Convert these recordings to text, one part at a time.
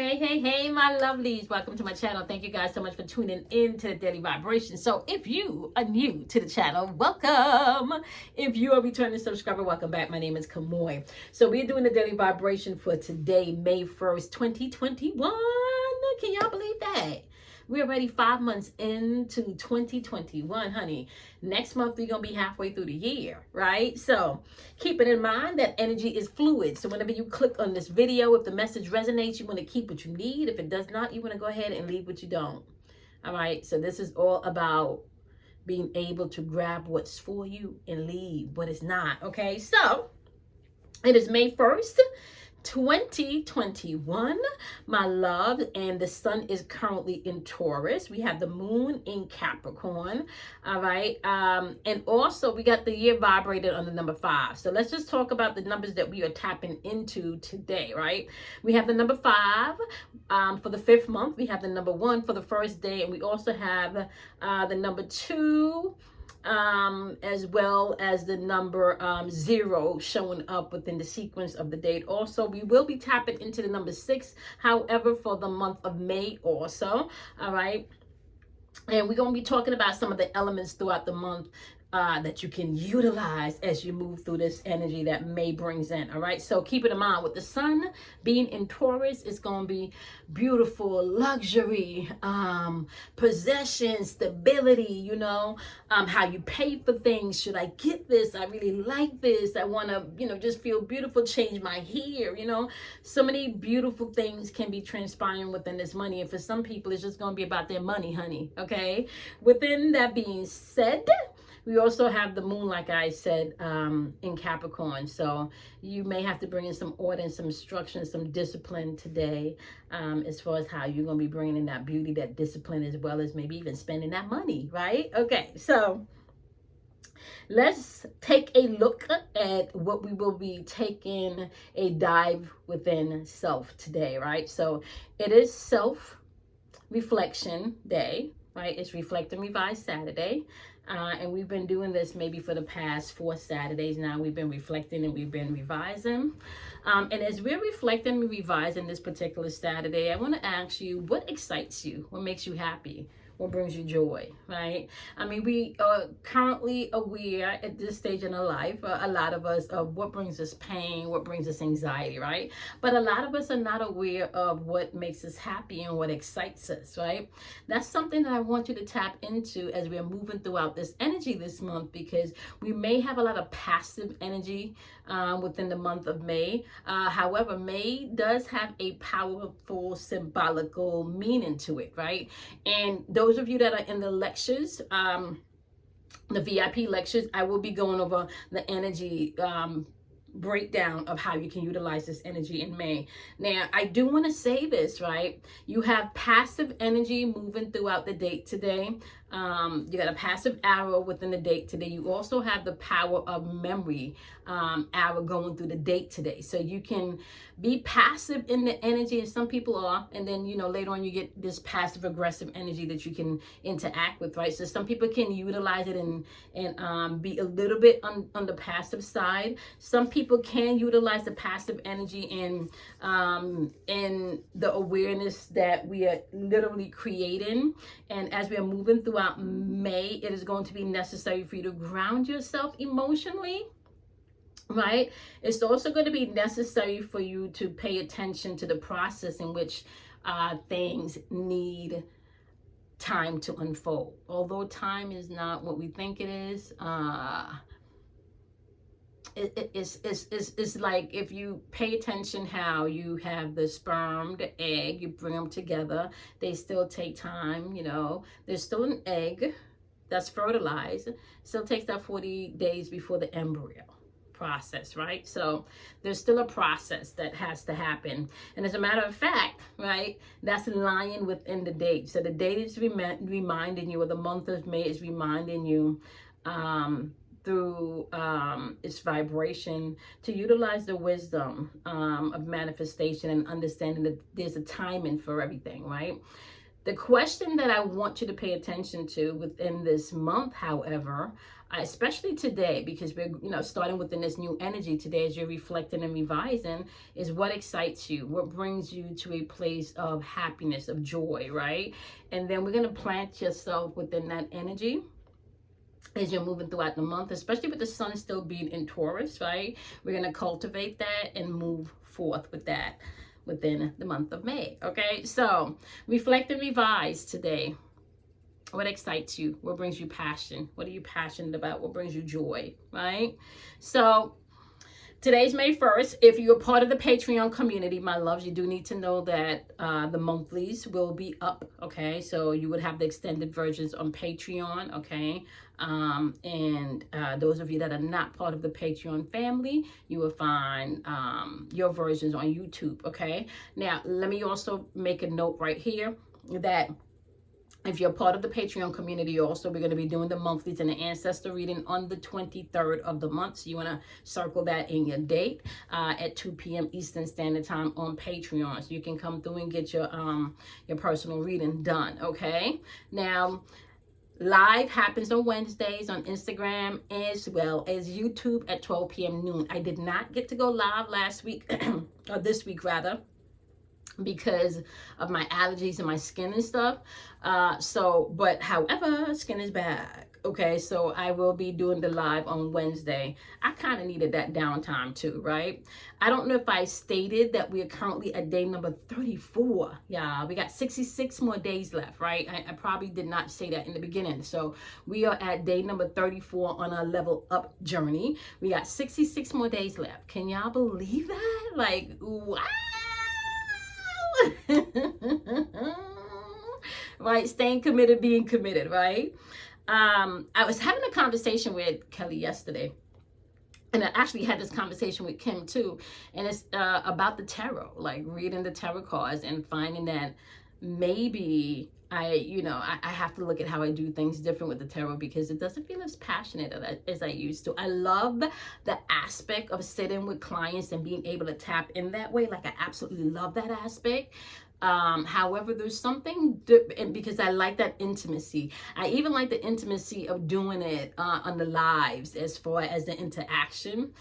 Hey, my lovelies. Welcome to my channel. Thank you guys so much for tuning in to the Daily Vibration. So if you are new to the channel, welcome. If you are a returning subscriber, welcome back. My name is Kamoy. So we're doing the Daily Vibration for today, May 1st, 2021. Can y'all believe that? We're already 5 months into 2021, honey. Next month, we're going to be halfway through the year, right? So keep it in mind that energy is fluid. So whenever you click on this video, if the message resonates, you want to keep what you need. If it does not, you want to go ahead and leave what you don't. All right? So this is all about being able to grab what's for you and leave what is not, okay? So it is May 1st. 2021, my love, and the sun is currently in Taurus. We have the moon in Capricorn. All right, and also we got the year vibrated on the number 5. So let's just talk about the numbers that we are tapping into today. Right, we have the number 5 for the 5th month. We have the number 1 for the first day, and we also have the number 2 as well as the number 0 showing up within the sequence of the date. Also, we will be tapping into the number 6, however, for the month of May also. All right, and we're going to be talking about some of the elements throughout the month that you can utilize as you move through this energy that May brings in. All right, so keep it in mind, with the sun being in Taurus, it's going to be beautiful luxury, possession, stability, you know, how you pay for things. Should I get this? I really like this. I want to, you know, just feel beautiful, change my hair, you know. So many beautiful things can be transpiring within this money, and for some people it's just going to be about their money, honey. Okay, within that being said, we also have the moon, like I said, in Capricorn. So you may have to bring in some order and some structure and some discipline today, as far as how you're going to be bringing in that beauty, that discipline, as well as maybe even spending that money, right? Okay, so let's take a look at what we will be taking a dive within self today, right? So it is self-reflection day, right? It's Reflect and Revise Saturday. And we've been doing this maybe for the past 4 Saturdays now. We've been reflecting and we've been revising. And as we're reflecting and revising this particular Saturday, I want to ask you, what excites you? What makes you happy? What brings you joy, right? I mean, we are currently aware at this stage in our life, a lot of us, of what brings us pain, what brings us anxiety, right? But a lot of us are not aware of what makes us happy and what excites us, right? That's something that I want you to tap into as we're moving throughout this energy this month, because we may have a lot of passive energy within the month of May. However, May does have a powerful symbolical meaning to it, right? And those of you that are in the lectures, the VIP lectures, I will be going over the energy breakdown of how you can utilize this energy in May. Now, I do want to say this, right? You have passive energy moving throughout the date today. You got a passive arrow within the date today. You also have the power of memory arrow going through the date today. So you can be passive in the energy, and some people are, and then, you know, later on you get this passive aggressive energy that you can interact with, right? So some people can utilize it and be a little bit on the passive side. Some people can utilize the passive energy in the awareness that we are literally creating. And as we are moving throughout May, it is going to be necessary for you to ground yourself emotionally, right? It's also going to be necessary for you to pay attention to the process in which things need time to unfold. Although time is not what we think it is, it's like, if you pay attention how you have the sperm, the egg, you bring them together, they still take time, you know. There's still an egg that's fertilized. Still takes that 40 days before the embryo process, right? So there's still a process that has to happen. And as a matter of fact, right, that's lying within the date. So the date is reminding you, or the month of May is reminding you through its vibration, to utilize the wisdom of manifestation and understanding that there's a timing for everything, right? The question that I want you to pay attention to within this month, however, especially today, because we're, starting within this new energy today as you're reflecting and revising, is what excites you, what brings you to a place of happiness, of joy, right? And then we're going to plant yourself within that energy as you're moving throughout the month, especially with the sun still being in Taurus, right? We're going to cultivate that and move forth with that within the month of May, okay? So reflect and revise today. What excites you? What brings you passion? What are you passionate about? What brings you joy, right? So today's May 1st. If you're part of the Patreon community, my loves, you do need to know that the monthlies will be up, okay? So you would have the extended versions on Patreon, okay? And those of you that are not part of the Patreon family, you will find your versions on YouTube, okay? Now, let me also make a note right here that if you're part of the Patreon community, also, we're going to be doing the monthlies and the ancestor reading on the 23rd of the month. So you want to circle that in your date at 2 p.m. Eastern Standard Time on Patreon. So you can come through and get your personal reading done, okay? Now, live happens on Wednesdays on Instagram as well as YouTube at 12 p.m. noon. I did not get to go live last week, or this week rather, because of my allergies and my skin and stuff. But however, skin is back. Okay, so I will be doing the live on Wednesday. I kind of needed that downtime too, right? I don't know if I stated that we are currently at day number 34. Yeah, we got 66 more days left, right? I probably did not say that in the beginning. So we are at day number 34 on our level up journey. We got 66 more days left. Can y'all believe that? Like, wow. Right, staying committed, being committed, right? I was having a conversation with Kelly yesterday, and I actually had this conversation with Kim too, and it's about the tarot, like reading the tarot cards and finding that maybe I have to look at how I do things different with the tarot, because it doesn't feel as passionate as I used to. I love the aspect of sitting with clients and being able to tap in that way. Like, I absolutely love that aspect. However, there's something because I like that intimacy. I even like the intimacy of doing it on the lives, as far as the interaction,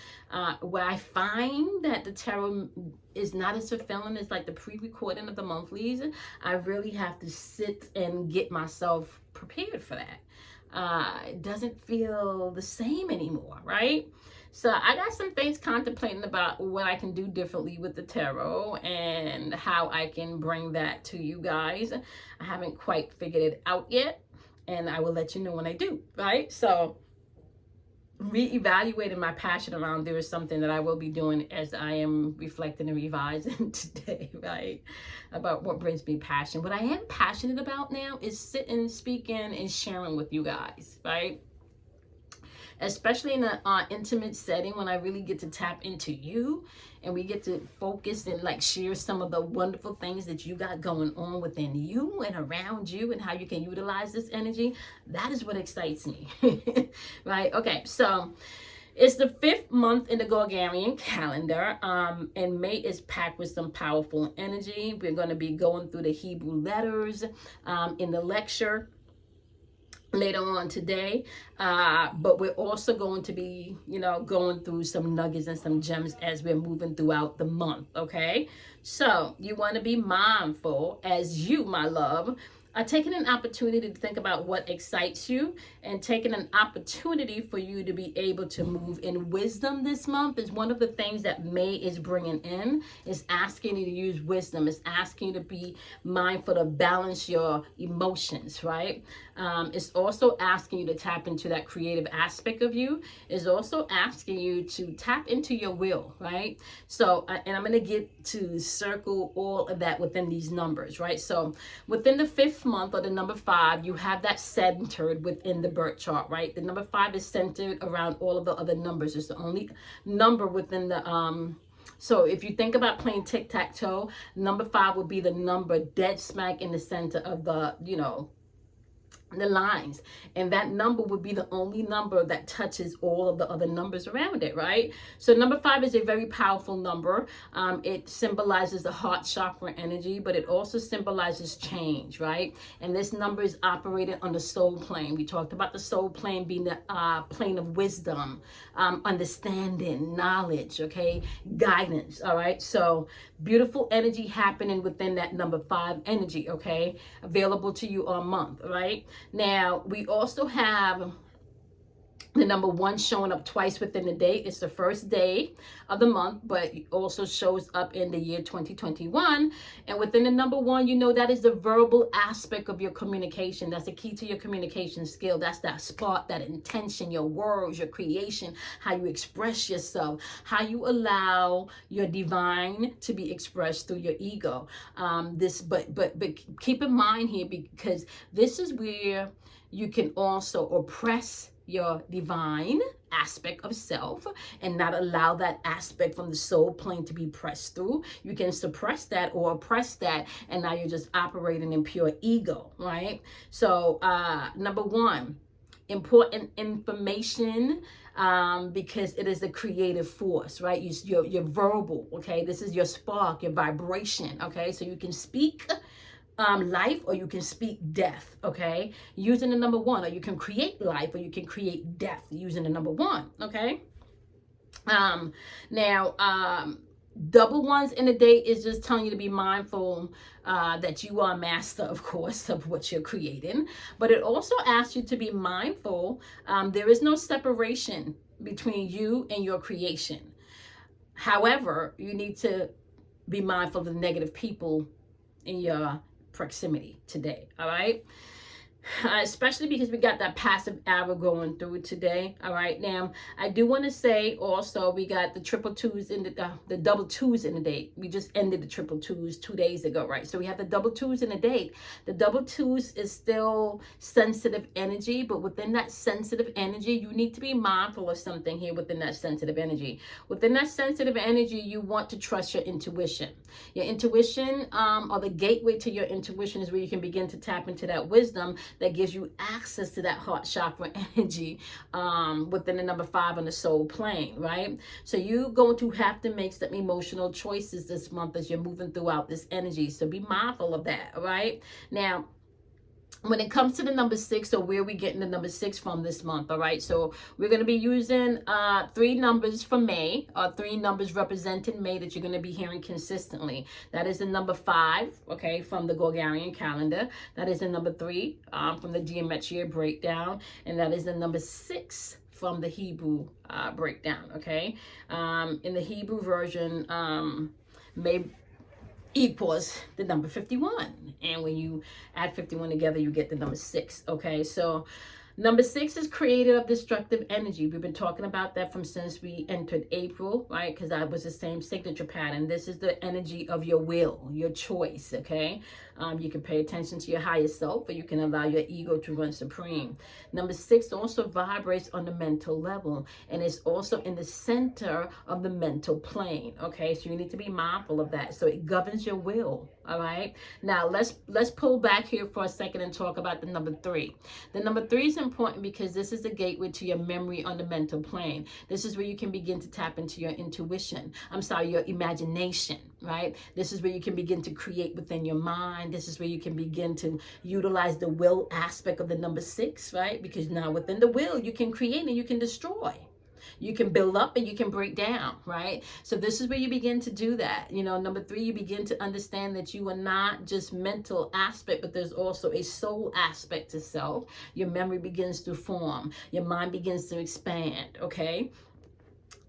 where I find that the tarot is not as fulfilling as like the pre-recording of the monthlies. I really have to sit and get myself prepared for that. It doesn't feel the same anymore, right? So I got some things contemplating about what I can do differently with the tarot and how I can bring that to you guys. I haven't quite figured it out yet, and I will let you know when I do, right? So reevaluating my passion around there is something that I will be doing as I am reflecting and revising today, right? About what brings me passion. What I am passionate about now is sitting, speaking, and sharing with you guys, right? Especially in an intimate setting, when I really get to tap into you and we get to focus and like share some of the wonderful things that you got going on within you and around you and how you can utilize this energy. That is what excites me, right? Okay, so it's the 5th month in the Gregorian calendar, and May is packed with some powerful energy. We're going to be going through the Hebrew letters in the lecture later on today, but we're also going to be going through some nuggets and some gems as we're moving throughout the month. Okay, so you want to be mindful as you, my love, are taking an opportunity to think about what excites you, and taking an opportunity for you to be able to move in wisdom this month. Is one of the things that May is bringing in, is asking you to use wisdom. It's asking you to be mindful to balance your emotions, right? It's also asking you to tap into that creative aspect of you. It's also asking you to tap into your will, right? So, and I'm going to get to circle all of that within these numbers, right? So within the 5th month, or the number 5, you have that centered within the birth chart, right? The number 5 is centered around all of the other numbers. It's the only number within the so if you think about playing tic-tac-toe, number 5 would be the number dead smack in the center of the the lines, and that number would be the only number that touches all of the other numbers around it, right? So number 5 is a very powerful number. It symbolizes the heart chakra energy, but it also symbolizes change, right? And this number is operated on the soul plane. We talked about the soul plane being the plane of wisdom, understanding, knowledge, okay, guidance. All right, so beautiful energy happening within that number 5 energy, okay, available to you all month, right? Now, we also have the number 1 showing up twice within the day. It's the first day of the month, but it also shows up in the year 2021. And within the number 1, you know, that is the verbal aspect of your communication. That's the key to your communication skill. That's that spark, that intention, your words, your creation, how you express yourself, how you allow your divine to be expressed through your ego. But keep in mind here, because this is where you can also oppress your divine aspect of self and not allow that aspect from the soul plane to be pressed through. You can suppress that or oppress that, and now you're just operating in pure ego, right? So number 1, important information, because it is the creative force, right? You're verbal, okay? This is your spark, your vibration, okay? So you can speak life, or you can speak death, okay, using the number 1, or you can create life, or you can create death using the number 1, okay. Double ones in a day is just telling you to be mindful that you are master, of course, of what you're creating, but it also asks you to be mindful. There is no separation between you and your creation. However, you need to be mindful of the negative people in your proximity today, all right? Especially because we got that passive arrow going through today, all right? Now, I do want to say also we got the triple twos in the double twos in the date. We just ended the triple twos 2 days ago, right? So we have the double twos in the date. The double twos is still sensitive energy, but within that sensitive energy, you need to be mindful of something here within that sensitive energy. Within that sensitive energy, you want to trust your intuition. Your intuition, or the gateway to your intuition, is where you can begin to tap into that wisdom that gives you access to that heart chakra energy within the number 5 on the soul plane, right? So you're going to have to make some emotional choices this month as you're moving throughout this energy. So be mindful of that, all right? Now, when it comes to the number 6, so where are we getting the number 6 from this month, all right? So we're going to be using 3 numbers for May, or 3 numbers representing May that you're going to be hearing consistently. That is the number 5, okay, from the Gregorian calendar. That is the number 3 from the geometry breakdown. And that is the number 6 from the Hebrew breakdown, okay? In the Hebrew version, May equals the number 51, and when you add 51 together, you get the number 6, okay? So number 6 is created of destructive energy. We've been talking about that since we entered April, right? Because that was the same signature pattern. This is the energy of your will, your choice, okay? You can pay attention to your higher self, or you can allow your ego to run supreme. Number 6 also vibrates on the mental level, and it's also in the center of the mental plane, okay? So you need to be mindful of that. So it governs your will, all right? Now, let's pull back here for a second and talk about the number 3. The number 3 is important because this is the gateway to your memory on the mental plane. This is where you can begin to tap into your intuition. Your imagination, right? This is where you can begin to create within your mind. This is where you can begin to utilize the will aspect of the number 6, right? Because now within the will, you can create and you can destroy. You can build up and you can break down, right? So this is where you begin to do that. You know, number 3, you begin to understand that you are not just mental aspect, but there's also a soul aspect to self. Your memory begins to form. Your mind begins to expand, okay?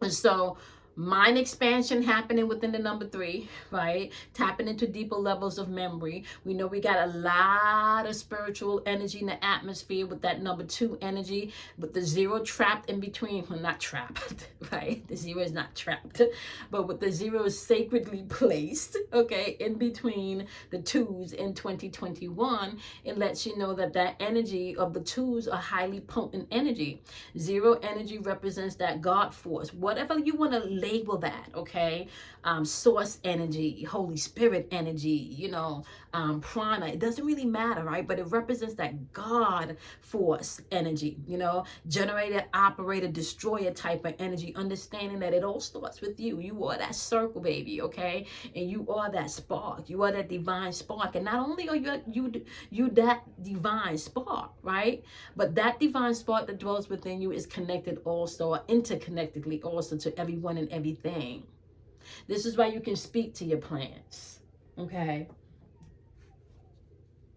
And so mind expansion happening within the number 3, right? Tapping into deeper levels of memory. We know we got a lot of spiritual energy in the atmosphere with that number 2 energy, with the 0 trapped in between. Well, not trapped, right? The 0 is not trapped, but with the 0 is sacredly placed, okay, in between the 2s in 2021. It lets you know that that energy of the 2s are highly potent energy. 0 energy represents that God force. Whatever you want to label that, okay? Source energy, Holy Spirit energy, you know, prana. It doesn't really matter, right? But it represents that God force energy, you know, generator, operator, destroyer type of energy, understanding that it all starts with you. You are that circle, baby, okay? And you are that spark. You are that divine spark. And not only are you that divine spark, right? But that divine spark that dwells within you is connected also, interconnectedly also, to everyone and everything. This is why you can speak to your plants. Okay.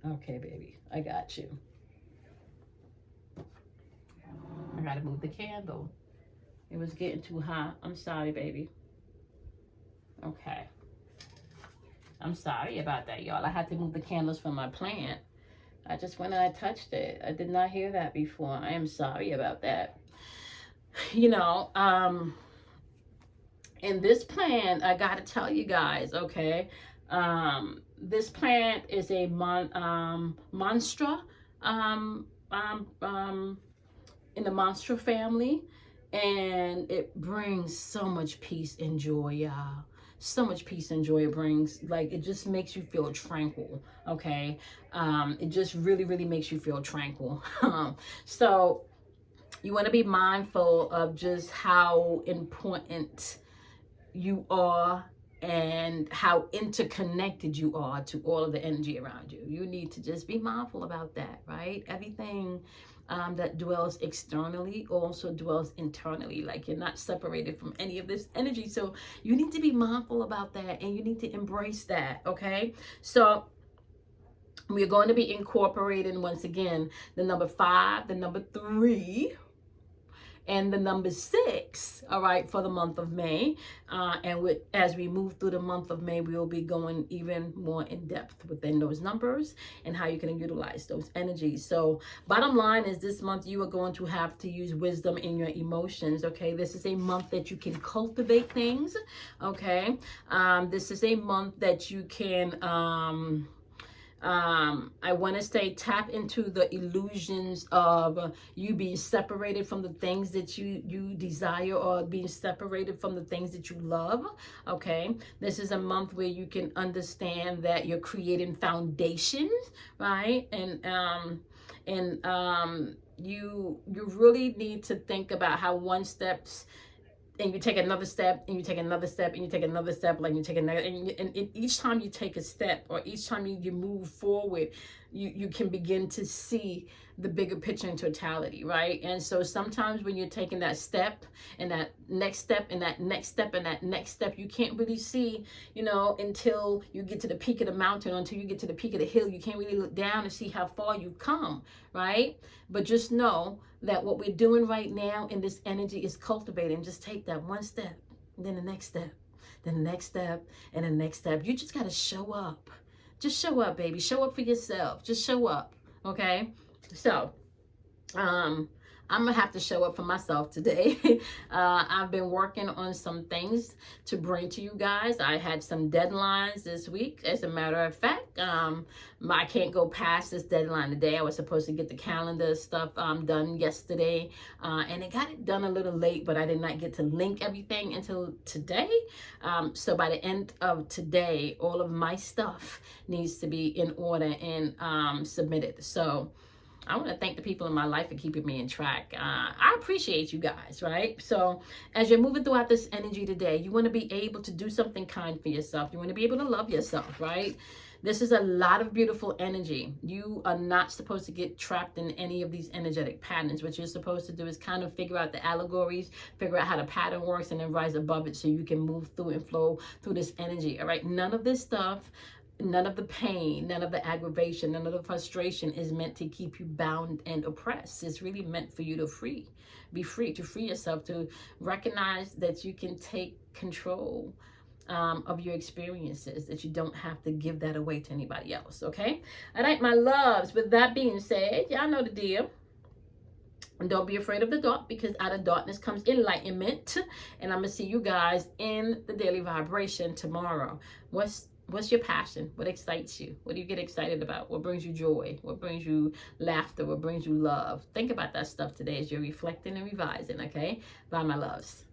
Okay, baby. I got you. I gotta move the candle. It was getting too hot. I'm sorry, baby. Okay. I'm sorry about that, y'all. I had to move the candles from my plant. I just went and I touched it. I did not hear that before. I am sorry about that. You know, in this plant, I gotta tell you guys, okay, this plant is a monstra, in the monstra family, and it brings so much peace and joy, y'all. So much peace and joy it brings. Like, it just makes you feel tranquil, okay? It just really, really makes you feel tranquil. So you want to be mindful of just how important you are and how interconnected you are to all of the energy around you. You need to just be mindful about that, right? Everything that dwells externally also dwells internally. Like, you're not separated from any of this energy. So you need to be mindful about that, and you need to embrace that, okay? So we're going to be incorporating, once again, the number 5, the number 3, and the number 6, all right, for the month of May. And as we move through the month of May, we will be going even more in depth within those numbers and how you can utilize those energies. So bottom line is, this month you are going to have to use wisdom in your emotions, okay? This is a month that you can cultivate things, okay? This is a month that you can... I want to say tap into the illusions of you being separated from the things that you desire, or being separated from the things that you love, okay? This is a month where you can understand that you're creating foundations, right? You really need to think about how one steps, and you take another step, and you take another step, and you take another step, like you take another, and each time you take a step, or each time you move forward, you can begin to see the bigger picture in totality, right? And so sometimes when you're taking that step, and that next step, and that next step, and that next step, you can't really see, you know, until you get to the peak of the mountain, until you get to the peak of the hill. You can't really look down and see how far you've come, right? But just know that what we're doing right now in this energy is cultivating. Just take that one step, then the next step, then the next step, and the next step. You just got to show up. Just show up, baby. Show up for yourself. Just show up, okay? So, I'm gonna have to show up for myself today. I've been working on some things to bring to you guys. I had some deadlines this week. As a matter of fact, I can't go past this deadline today. I was supposed to get the calendar stuff done yesterday, and I got it done a little late, but I did not get to link everything until today. So by the end of today, all of my stuff needs to be in order and submitted. So I want to thank the people in my life for keeping me in track. I appreciate you guys, right? So as you're moving throughout this energy today, you want to be able to do something kind for yourself. You want to be able to love yourself, right? This is a lot of beautiful energy. You are not supposed to get trapped in any of these energetic patterns. What you're supposed to do is kind of figure out the allegories, figure out how the pattern works, and then rise above it so you can move through and flow through this energy, all right? None of this stuff, none of the pain, none of the aggravation, none of the frustration is meant to keep you bound and oppressed. It's really meant for you to be free, to free yourself, to recognize that you can take control of your experiences, that you don't have to give that away to anybody else, okay? All right, my loves, with that being said, y'all know the deal. And don't be afraid of the dark, because out of darkness comes enlightenment. And I'm going to see you guys in the daily vibration tomorrow. What's your passion? What excites you? What do you get excited about? What brings you joy? What brings you laughter? What brings you love? Think about that stuff today as you're reflecting and revising, okay? Bye, my loves.